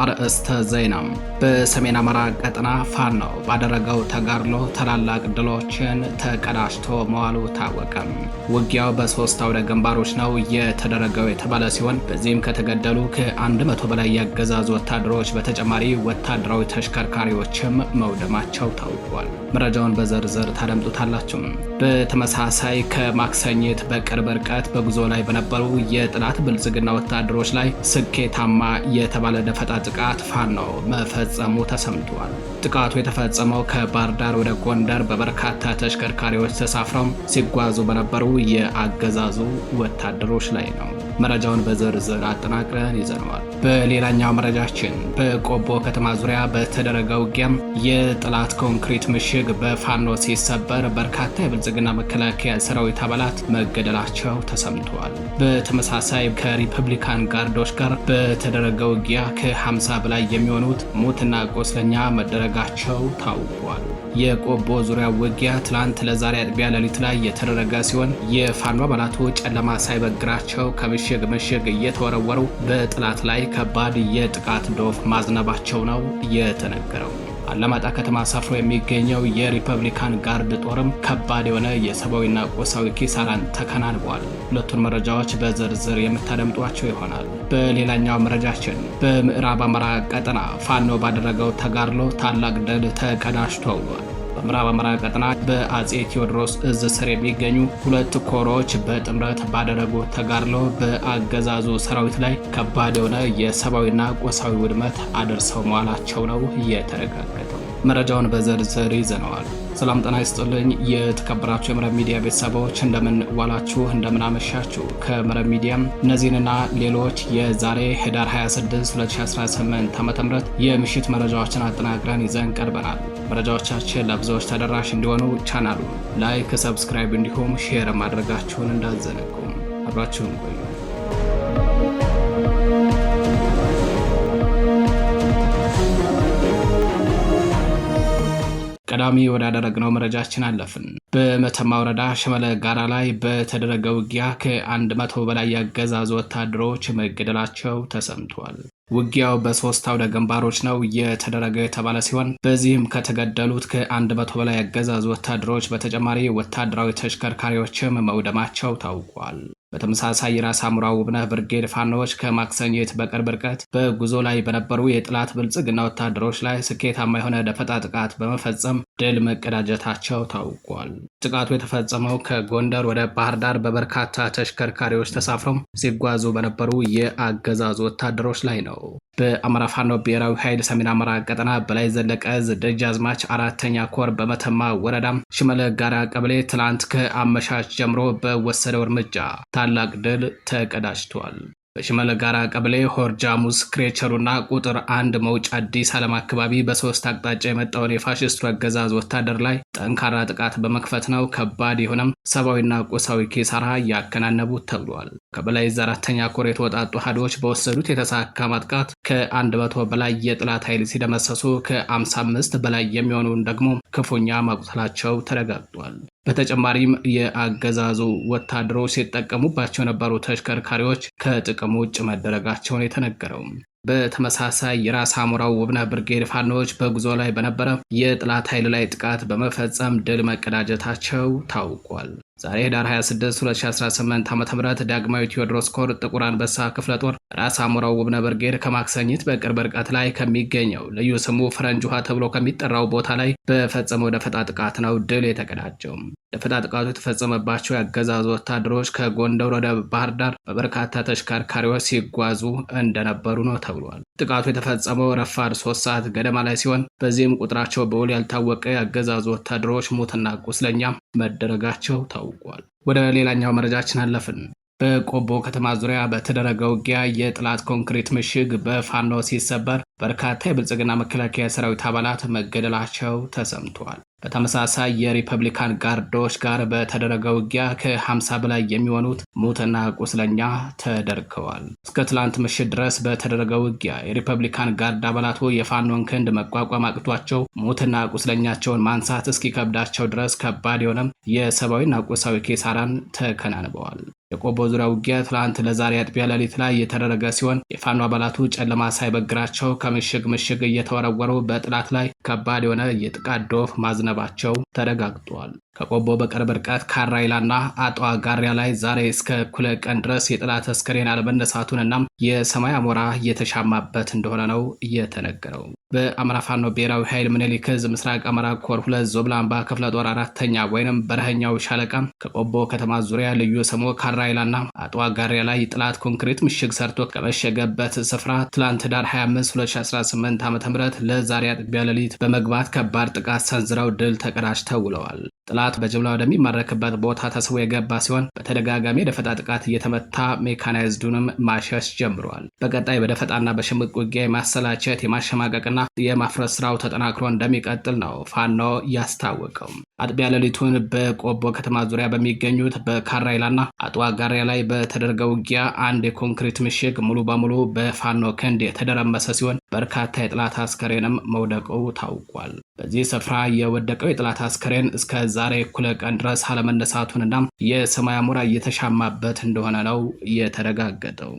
አርእስተ ዜና። በሰሜን አማራ ቀጠና ፋኖ ባደረገው ተጋድሎ ታላላቅ ድሎችን ተቀዳጅቶ መዋሉ ታወቀ። ውጊያው በሶስት አውደ ግንባሮች ነው የተደረገው የተባለ ሲሆን በዚህም ከተገደሉ ከ100 በላይ ያገዛዙ ወታደሮች በተጨማሪ ወታደራዊ ተሽከርካሪዎችም መውደማቸው ታውቋል። መረጃውን በዝርዝር ታደምጡታላችሁ። በተመሳሳይ ከማክሰኝት በቅርብ ርቀት በጉዞ ላይ በነበሩ የጥላት ብልጽግና ወታደሮች ላይ ስኬታማ የተባለ ደፈጣ ጥቃት ፋኖ መፈጸሙ ተሰምቷል። ጥቃቱ የተፈጸመው ከባህር ዳር ወደ ጎንደር በበርካታ ተሽከርካሪዎች ተሳፍረው ሲጓዙ በነበሩ የአገዛዙ ወታደሮች ላይ ነው። መረጃውን በዝርዝር አጠናቅረን ይዘነዋል። በሌላኛው መረጃችን በቆቦ ከተማ ዙሪያ በተደረገ ውጊያም የጠላት ኮንክሪት ምሽግ በፋኖ ሲሰበር በርካታ የብልጽግና መከላከያ ሰራዊት አባላት መገደላቸው ተሰምተዋል። በተመሳሳይ ከሪፐብሊካን ጋርዶች ጋር በተደረገ ውጊያ ከ50 በላይ የሚሆኑት ሙትና ቆስለኛ መደረጋቸው ታውቋል። የቆቦ ዙሪያ ውጊያ ትላንት ለዛሬ አጥቢያ ሌሊት ላይ የተደረገ ሲሆን የፋኖ አባላቱ ጨለማ ሳይበግራቸው ከምሽግ ምሽግ እየተወረወሩ በጥላት ላይ ከባድ የጥቃት ዶፍ ማዝነባቸው ነው የተነገረው። አላማጣ ከተማ ሰፍሮ የሚገኘው የሪፐብሊካን ጋርድ ጦርም ከባድ የሆነ የሰብአዊና ቁሳዊ ኪሳራን ተከናንቧል። ሁለቱን መረጃዎች በዝርዝር የምታደምጧቸው ይሆናል። በሌላኛው መረጃችን በምዕራብ አማራ ቀጠና ፋኖ ባደረገው ተጋድሎ ታላቅ ድል ተቀዳጅቷል። በምዕራብ አማራ ቀጠና በአጼ ቴዎድሮስ እዝ ስር የሚገኙ ሁለት ኮሮች በጥምረት ባደረጉት ተጋድሎ በአገዛዙ ሰራዊት ላይ ከባድ የሆነ የሰብአዊና ቁሳዊ ውድመት አድርሰው መዋላቸው ነው የተረጋገጠው። መረጃውን በዝርዝር ይዘነዋል። ሰላም ጤና ይስጥልኝ። የተከበራችሁ የመረብ ሚዲያ ቤተሰቦች እንደምን ዋላችሁ፣ እንደምን አመሻችሁ። ከመረብ ሚዲያም እነዚህንና ሌሎች የዛሬ ህዳር 26 2018 ዓ.ም የምሽት መረጃዎችን አጠናቅረን ይዘን ቀርበናል። መረጃዎቻችን ለብዙዎች ተደራሽ እንዲሆኑ ቻናሉ ላይክ፣ ሰብስክራይብ እንዲሁም ሼር ማድረጋችሁን እንዳትዘነጉ። አብራችሁን ቆዩ። ቀዳሚ ወዳደረግነው መረጃችን አለፍን። በመተማ ወረዳ ሸመለ ጋራ ላይ በተደረገ ውጊያ ከ100 በላይ ያገዛዙ ወታደሮች መገደላቸው ተሰምቷል። ውጊያው በሶስት አውደ ግንባሮች ነው የተደረገው የተባለ ሲሆን በዚህም ከተገደሉት ከ100 በላይ ያገዛዙ ወታደሮች በተጨማሪ ወታደራዊ ተሽከርካሪዎችም መውደማቸው ታውቋል። በተመሳሳይ የራስ አሞራ ውብነህ ብርጌድ ፋኖዎች ከማክሰኝት በቅርብ ርቀት በጉዞ ላይ በነበሩ የጥላት ብልጽግና ወታደሮች ላይ ስኬታማ የሆነ ደፈጣ ጥቃት በመፈጸም ድል መቀዳጀታቸው ታውቋል። ጥቃቱ የተፈጸመው ከጎንደር ወደ ባህር ዳር በበርካታ ተሽከርካሪዎች ተሳፍረው ሲጓዙ በነበሩ የአገዛዙ ወታደሮች ላይ ነው። በአማራ ፋኖ ብሔራዊ ኃይል ሰሜን አማራ ቀጠና በላይ ዘለቀ ዕዝ ደጃዝማች 4ኛ ኮር በመተማ ወረዳም ሽመለ ጋራ ቀበሌ ትላንት ከአመሻሽ ጀምሮ በወሰደው እርምጃ ታላቅ ድል ተቀዳጅቷል። በሽመለ ጋራ ቀበሌ ሆርጃሙስ ክሬቸሩና ቁጥር 1 መውጫ አዲስ ዓለም አካባቢ በሶስት አቅጣጫ የመጣውን የፋሽስቱ አገዛዝ ወታደር ላይ ጠንካራ ጥቃት በመክፈት ነው ከባድ የሆነም ሰብአዊና ቁሳዊ ኪሳራ ያከናነቡት ተብሏል። ከበላይ 4ኛ ኮር የተወጣጡ ሀዶች በወሰዱት የተሳካ ማጥቃት ከ100 በላይ የጥላት ኃይል ሲደመሰሱ ከ55 በላይ የሚሆኑን ደግሞ ክፉኛ ማቁሰላቸው ተረጋግጧል። በተጨማሪም የአገዛዙ ወታደሮች ሲጠቀሙባቸው የነበሩ ተሽከርካሪዎች ከጥቅም ውጭ መደረጋቸውን የተነገረው። በተመሳሳይ የራስ አሞራው ውብነህ ብርጌድ ፋኖዎች በጉዞ ላይ በነበረ የጥላት ኃይል ላይ ጥቃት በመፈጸም ድል መቀዳጀታቸው ታውቋል። ዛሬ ህዳር 26 2018 ዓ.ም ዳግማዊ ቴዎድሮስ ኮር ጥቁር አንበሳ ክፍለ ጦር ራስ አሞራው ውብነህ ብርጌድ ከማክሰኝት በቅርብ ርቀት ላይ ከሚገኘው ልዩ ስሙ ፈረንጅ ውሃ ተብሎ ከሚጠራው ቦታ ላይ በፈጸመው ደፈጣ ጥቃት ነው ድል የተቀዳጀው። ደፈጣ ጥቃቱ የተፈጸመባቸው ያገዛዙ ወታደሮች ከጎንደር ወደ ባህር ዳር በበርካታ ተሽከርካሪዎች ሲጓዙ እንደነበሩ ነው ተብሏል። ጥቃቱ የተፈጸመው ረፋድ 3 ሰዓት ገደማ ላይ ሲሆን በዚህም ቁጥራቸው በውል ያልታወቀ ያገዛዙ ወታደሮች ሙትና ቁስለኛ መደረጋቸው ታውቋል። ወደ ሌላኛው መረጃችን አለፍን። በቆቦ ከተማ ዙሪያ በተደረገ ውጊያ የጥላት ኮንክሪት ምሽግ በፋኖ ሲሰበር በርካታ የብልጽግና መከላከያ ሰራዊት አባላት መገደላቸው ተሰምቷል። በተመሳሳይ የሪፐብሊካን ጋርዶች ጋር በተደረገ ውጊያ ከ50 በላይ የሚሆኑት ሙትና ቁስለኛ ተደርገዋል። እስከ ትላንት ምሽት ድረስ በተደረገ ውጊያ የሪፐብሊካን ጋርድ አባላቱ የፋኖን ክንድ መቋቋም አቅቷቸው ሙትና ቁስለኛቸውን ማንሳት እስኪከብዳቸው ድረስ ከባድ የሆነም የሰብአዊና ቁሳዊ ኪሳራን ተከናንበዋል። የቆቦ ዙሪያ ውጊያ ትላንት ለዛሬ አጥቢያ ሌሊት ላይ የተደረገ ሲሆን የፋኖ አባላቱ ጨለማ ሳይበግራቸው ከምሽግ ምሽግ እየተወረወሩ በጥላት ላይ ከባድ የሆነ የጥቃት ዶፍ ማዝነባቸው ተረጋግጧል። ከቆቦ በቅርብ ርቀት ካራይላና አጧ ጋሪያ ላይ ዛሬ እስከ እኩለ ቀን ድረስ የጠላት አስከሬን አለመነሳቱንና የሰማይ አሞራ እየተሻማበት እንደሆነ ነው እየተነገረው። በአማራ ፋኖ ብሔራዊ ኃይል ምኒልክ ዕዝ ምስራቅ አማራ ኮር 2 ዞብላምባ ክፍለ ጦር 4ኛ ወይንም በረኸኛው ሻለቃ ከቆቦ ከተማ ዙሪያ ልዩ ስሙ ካራይላና አጧ ጋሪያ ላይ ጠላት ኮንክሪት ምሽግ ሰርቶ ከመሸገበት ስፍራ ትላንት ዳር 25 2018 ዓ.ም ለዛሬ አጥቢያ ሌሊት በመግባት ከባድ ጥቃት ሰንዝረው ድል ተቀዳጅተው ውለዋል። ጠላት በጅምላ ወደሚማረክበት ቦታ ተስቦ የገባ ሲሆን በተደጋጋሚ የደፈጣ ጥቃት እየተመታ ሜካናይዝዱንም ማሸሽ ጀምሯል። በቀጣይ በደፈጣና በሽምቅ ውጊያ የማሰላቸት የማሸማቀቅና የማፍረስ ስራው ተጠናክሮ እንደሚቀጥል ነው ፋኖ ያስታወቀው። አጥቢያ ሌሊቱን በቆቦ ከተማ ዙሪያ በሚገኙት በካራይላና አጧ ጋሪያ ላይ በተደረገው ውጊያ አንድ የኮንክሪት ምሽግ ሙሉ በሙሉ በፋኖ ክንድ የተደረመሰ ሲሆን በርካታ የጠላት አስከሬንም መውደቁ ታውቋል። በዚህ ስፍራ የወደቀው የጠላት አስከሬን እስከ ዛሬ እኩለ ቀን ድረስ አለመነሳቱንና የሰማይ አሞራ እየተሻማበት እንደሆነ ነው የተረጋገጠው።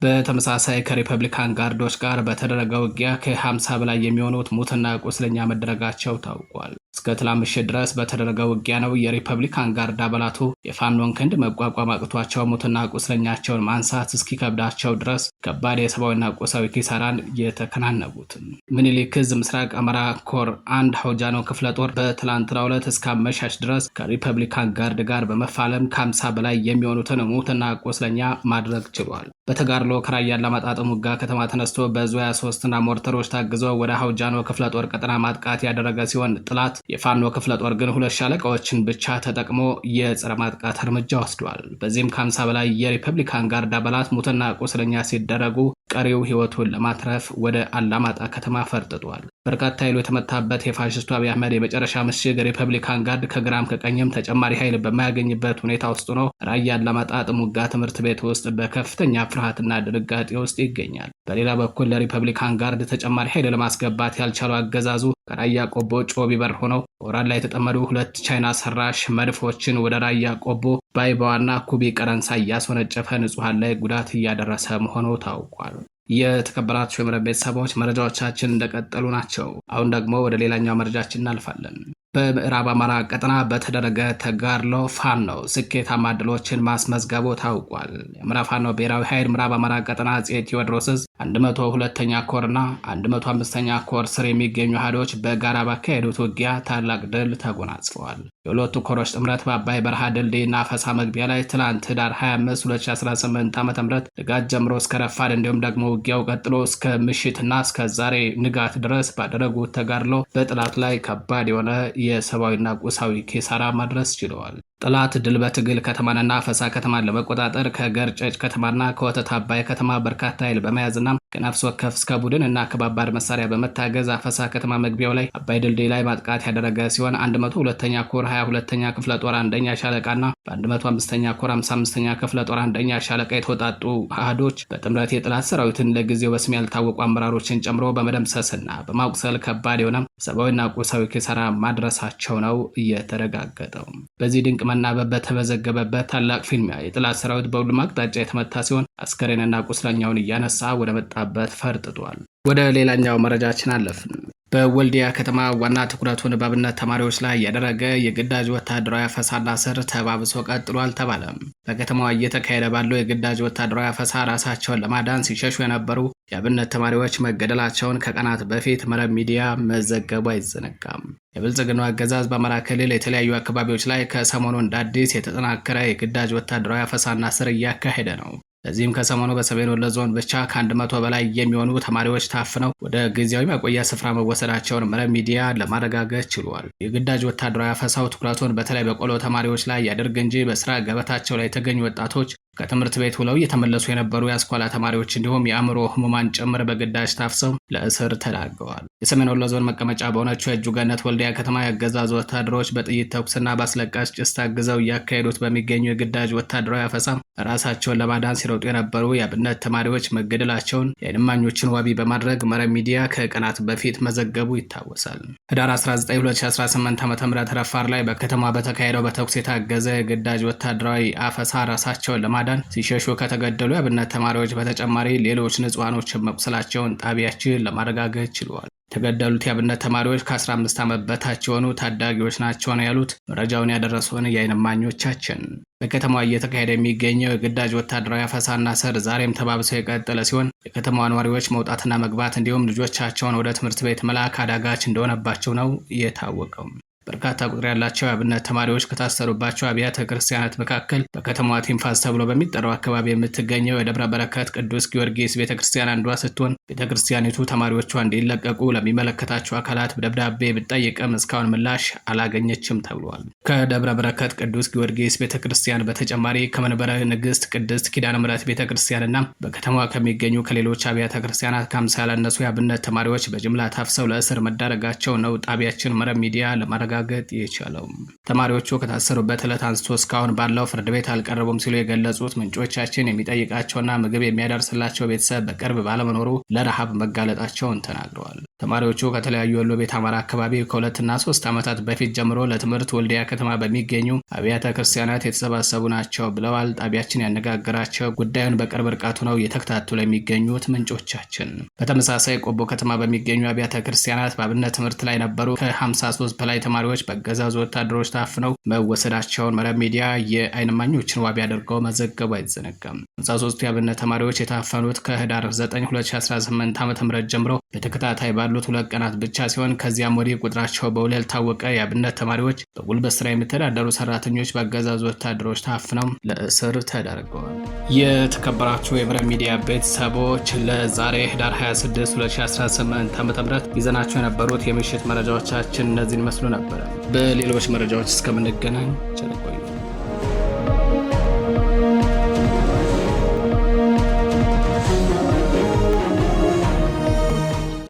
በተመሳሳይ ከሪፐብሊካን ጋርዶች ጋር በተደረገ ውጊያ ከ50 በላይ የሚሆኑት ሙትና ቁስለኛ መደረጋቸው ታውቋል። እስከ ትላንት ምሽት ድረስ በተደረገ ውጊያ ነው የሪፐብሊካን ጋርድ አባላቱ የፋኖን ክንድ መቋቋም አቅቷቸው ሙትና ቁስለኛቸውን ማንሳት እስኪከብዳቸው ድረስ ከባድ የሰብአዊና ቁሳዊ ኪሳራን የተከናነቡት። ምኒልክ ዕዝ ምስራቅ አማራ ኮር 1 ሐውጃኖ ክፍለ ጦር በትላንትናው ዕለት እስከ አመሻሽ ድረስ ከሪፐብሊካን ጋርድ ጋር በመፋለም ከ50 በላይ የሚሆኑትን ሙትና ቁስለኛ ማድረግ ችሏል። በተጋድሎ ከራያ አላማጣ ጥሙጋ ከተማ ተነስቶ በዙ 23ና ሞርተሮች ታግዞ ወደ ሐውጃኖ ክፍለ ጦር ቀጠና ማጥቃት ያደረገ ሲሆን ጥላት የፋኖ ክፍለ ጦር ግን 2 ሻለቃዎችን ብቻ ተጠቅሞ የጸረ ማጥቃት እርምጃ ወስዷል። በዚህም ከ50 በላይ የሪፐብሊካን ጋርድ አባላት ሙትና ቁስለኛ ሲደረጉ ቀሪው ህይወቱን ለማትረፍ ወደ አላማጣ ከተማ ፈርጥጧል። በርካታ ኃይሉ የተመታበት የፋሽስቱ አብይ አህመድ የመጨረሻ ምሽግ ሪፐብሊካን ጋርድ ከግራም ከቀኝም ተጨማሪ ኃይል በማያገኝበት ሁኔታ ውስጥ ነው ራያ አላማጣ ጥሙጋ ትምህርት ቤት ውስጥ በከፍተኛ ፍርሃትና ድንጋጤ ውስጥ ይገኛል። በሌላ በኩል ለሪፐብሊካን ጋርድ ተጨማሪ ኃይል ለማስገባት ያልቻለው አገዛዙ ከራያ ቆቦ ጮቢበር ሆነው ወራድ ላይ የተጠመዱ 2 ቻይና ሰራሽ መድፎችን ወደ ራያ ቆቦ ባይባዋና ኩቢ ቀረንሳ እያስወነጨፈ ንጹሃን ላይ ጉዳት እያደረሰ መሆኑ ታውቋል። የተከበራችሁ የመረብ ቤተሰቦች መረጃዎቻችን እንደቀጠሉ ናቸው። አሁን ደግሞ ወደ ሌላኛው መረጃችን እናልፋለን። በምዕራብ አማራ ቀጠና በተደረገ ተጋድሎ ፋኖ ስኬታማ ድሎችን ማስመዝገቡ ታውቋል። የምዕራብ ፋኖ ብሔራዊ ኃይል ምዕራብ አማራ ቀጠና አፄ ቴዎድሮስ ዕዝ 102ኛ ኮርና 105ኛ ኮር ስር የሚገኙ አሃዶች በጋራ ባካሄዱት ውጊያ ታላቅ ድል ተጎናጽፈዋል። የሁለቱ ኮሮች ጥምረት በአባይ በረሃ ድልድይና አፈሳ መግቢያ ላይ ትላንት ዳር 25 2018 ዓ.ም ንጋት ጀምሮ እስከ ረፋድ እንዲሁም ደግሞ ውጊያው ቀጥሎ እስከ ምሽትና እስከ ዛሬ ንጋት ድረስ ባደረጉት ተጋድሎ በጠላት ላይ ከባድ የሆነ የሰብአዊና ቁሳዊ ኪሳራ ማድረስ ችለዋል። ጠላት ድል በትግል ከተማንና አፈሳ ከተማን ለመቆጣጠር ከገርጨጭ ከተማና ከወተት አባይ ከተማ በርካታ ኃይል በመያዝና ከነፍስ ወከፍ እስከ ቡድን እና ከባባድ መሳሪያ በመታገዝ አፈሳ ከተማ መግቢያው ላይ አባይ ድልድይ ላይ ማጥቃት ያደረገ ሲሆን 102ኛ ኮር 22ኛ ክፍለ ጦር 1ኛ ሻለቃና በ105ኛ ኮር 55ኛ ክፍለ ጦር 1ኛ ሻለቃ የተወጣጡ አሃዶች በጥምረት የጠላት ሰራዊትን ለጊዜው በስም ያልታወቁ አመራሮችን ጨምሮ በመደምሰስና በማቁሰል ከባድ የሆነ ሰብአዊና ቁሳዊ ኪሳራ ማድረሳቸው ነው እየተረጋገጠው። በዚህ ድንቅ መናበብ በተመዘገበበት ታላቅ ፊልሚያ የጠላት ሰራዊት በሁሉም አቅጣጫ የተመታ ሲሆን አስከሬንና ቁስለኛውን እያነሳ ወደ መጣበት ፈርጥጧል። ወደ ሌላኛው መረጃችን አለፍን። በወልዲያ ከተማ ዋና ትኩረቱን በአብነት ተማሪዎች ላይ ያደረገ የግዳጅ ወታደራዊ አፈሳና ስር ተባብሶ ቀጥሏል ተባለም። በከተማዋ እየተካሄደ ባለው የግዳጅ ወታደራዊ አፈሳ ራሳቸውን ለማዳን ሲሸሹ የነበሩ የአብነት ተማሪዎች መገደላቸውን ከቀናት በፊት መረብ ሚዲያ መዘገቡ አይዘነጋም። የብልጽግናው አገዛዝ በአማራ ክልል የተለያዩ አካባቢዎች ላይ ከሰሞኑ እንደ አዲስ የተጠናከረ የግዳጅ ወታደራዊ አፈሳና ስር እያካሄደ ነው። ለዚህም ከሰሞኑ በሰሜን ወሎ ዞን ብቻ ከ100 በላይ የሚሆኑ ተማሪዎች ታፍነው ወደ ጊዜያዊ ማቆያ ስፍራ መወሰዳቸውን መረብ ሚዲያ ለማረጋገጥ ችሏል። የግዳጅ ወታደራዊ አፈሳው ትኩረቱን በተለይ በቆሎ ተማሪዎች ላይ ያደርግ እንጂ በስራ ገበታቸው ላይ የተገኙ ወጣቶች ከትምህርት ቤት ውለው እየተመለሱ የነበሩ የአስኳላ ተማሪዎች እንዲሁም የአእምሮ ህሙማን ጭምር በግዳጅ ታፍሰው ለእስር ተዳርገዋል። የሰሜን ወሎ ዞን መቀመጫ በሆነችው የእጁ ገነት ወልዲያ ከተማ ያገዛዙ ወታደሮች በጥይት ተኩስና በአስለቃሽ ጭስ ታግዘው እያካሄዱት በሚገኙ የግዳጅ ወታደራዊ አፈሳ ራሳቸውን ለማዳን ሲሮጡ የነበሩ የአብነት ተማሪዎች መገደላቸውን የዓይን እማኞችን ዋቢ በማድረግ መረብ ሚዲያ ከቀናት በፊት መዘገቡ ይታወሳል። ህዳር 19 2018 ዓ.ም ረፋር ላይ በከተማ በተካሄደው በተኩስ የታገዘ የግዳጅ ወታደራዊ አፈሳ ራሳቸውን ለማዳን ለማዳን ሲሸሹ ከተገደሉ የአብነት ተማሪዎች በተጨማሪ ሌሎች ንጹሃኖችን መቁሰላቸውን ጣቢያችን ለማረጋገጥ ችሏል። የተገደሉት የአብነት ተማሪዎች ከ15 ዓመት በታች የሆኑ ታዳጊዎች ናቸው ነው ያሉት መረጃውን ያደረሱን የዓይን እማኞቻችን። በከተማዋ እየተካሄደ የሚገኘው የግዳጅ ወታደራዊ አፈሳና እስር ዛሬም ተባብሰው የቀጠለ ሲሆን የከተማዋ ነዋሪዎች መውጣትና መግባት እንዲሁም ልጆቻቸውን ወደ ትምህርት ቤት መላክ አዳጋች እንደሆነባቸው ነው የታወቀው። በርካታ ቁጥር ያላቸው የአብነት ተማሪዎች ከታሰሩባቸው አብያተ ክርስቲያናት መካከል በከተማዋ ቲንፋስ ተብሎ በሚጠራው አካባቢ የምትገኘው የደብረ በረከት ቅዱስ ጊዮርጊስ ቤተክርስቲያን አንዷ ስትሆን ቤተክርስቲያኒቱ ተማሪዎቿ እንዲለቀቁ ለሚመለከታቸው አካላት በደብዳቤ ብትጠይቅም እስካሁን ምላሽ አላገኘችም ተብሏል። ከደብረ በረከት ቅዱስ ጊዮርጊስ ቤተክርስቲያን በተጨማሪ ከመንበረ ንግስት ቅድስት ኪዳነ ምሕረት ቤተክርስቲያንና በከተማዋ ከሚገኙ ከሌሎች አብያተ ክርስቲያናት ከ50 ያላነሱ የአብነት ተማሪዎች በጅምላ ታፍሰው ለእስር መዳረጋቸው ነው ጣቢያችን መረብ ሚዲያ ለማረጋገጥ የቻለው። ተማሪዎቹ ከታሰሩበት ዕለት አንስቶ እስካሁን ባለው ፍርድ ቤት አልቀረቡም ሲሉ የገለጹት ምንጮቻችን የሚጠይቃቸውና ምግብ የሚያደርስላቸው ቤተሰብ በቅርብ ባለመኖሩ ለረሃብ መጋለጣቸውን ተናግረዋል። ተማሪዎቹ ከተለያዩ ወሎ ቤት አማራ አካባቢ ከ2 እና 3 ዓመታት በፊት ጀምሮ ለትምህርት ወልዲያ ከተማ በሚገኙ አብያተ ክርስቲያናት የተሰባሰቡ ናቸው ብለዋል። ጣቢያችን ያነጋገራቸው ጉዳዩን በቅርብ ርቀቱ ነው እየተከታተሉ የሚገኙት ምንጮቻችን። በተመሳሳይ ቆቦ ከተማ በሚገኙ አብያተ ክርስቲያናት በአብነት ትምህርት ላይ ነበሩ ከ53 በላይ ተማሪዎች በአገዛዙ ወታደሮች ታፍነው መወሰዳቸውን መረብ ሚዲያ የዓይን እማኞችን ዋቢ አድርገው መዘገቡ አይዘነጋም። 53 የአብነት ተማሪዎች የታፈኑት ከህዳር 9 2018 ዓ.ም ጀምሮ በተከታታይ ባሉት 2 ቀናት ብቻ ሲሆን ከዚያም ወዲህ ቁጥራቸው በውል ያልታወቀ የአብነት ተማሪዎች በጉልበት ስራ የሚተዳደሩ ሰራተኞች በአገዛዙ ወታደሮች ታፍነው ለእስር ተዳርገዋል። የተከበራችሁ የመረብ ሚዲያ ቤተሰቦች ለዛሬ ህዳር 26 2018 ዓ.ም ይዘናቸው የነበሩት የምሽት መረጃዎቻችን እነዚህን መስሉ ነበር። በሌሎች መረጃዎች እስከምንገናኝ